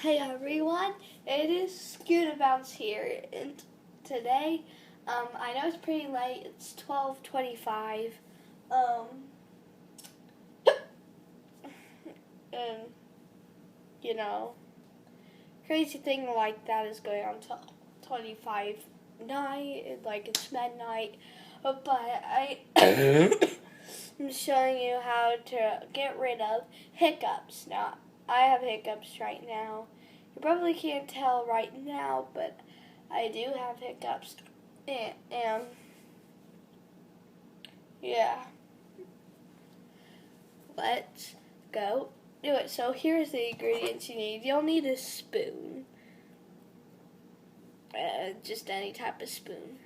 Hey everyone, it is Scooter Bounce here, and today, I know it's pretty late, it's 12:25, and, you know, crazy thing like that is going on till 25 night, and like it's midnight, but I'm showing you how to get rid of hiccups. Now, I have hiccups right now. You probably can't tell right now, but I do have hiccups. And yeah. Let's go do it. So here's the ingredients you need. You'll need a spoon. Just any type of spoon.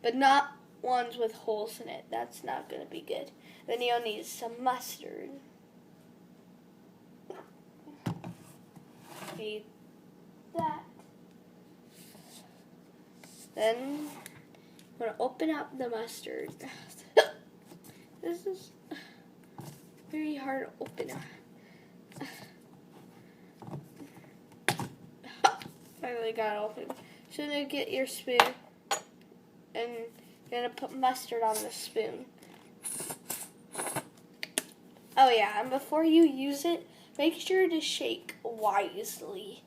But not ones with holes in it. That's not going to be good. Then you'll need some mustard. Need that. Then I'm going to open up the mustard. This is very hard to open up. Finally got it open. So now get your spoon and you're going to put mustard on the spoon. Oh yeah, and before you use it, make sure to shake wisely.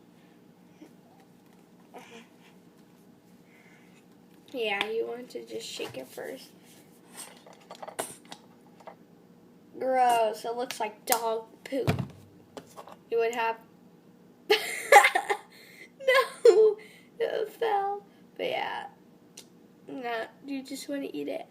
Yeah, you want to just shake it first. Gross, it looks like dog poop. You would have... No, it fell. But yeah, no, you just want to eat it.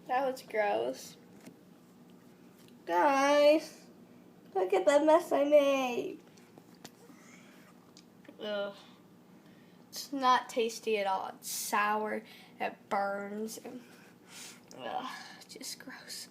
That was gross. Guys, look at the mess I made. Ugh. It's not tasty at all. It's sour. It burns. Ugh, just gross.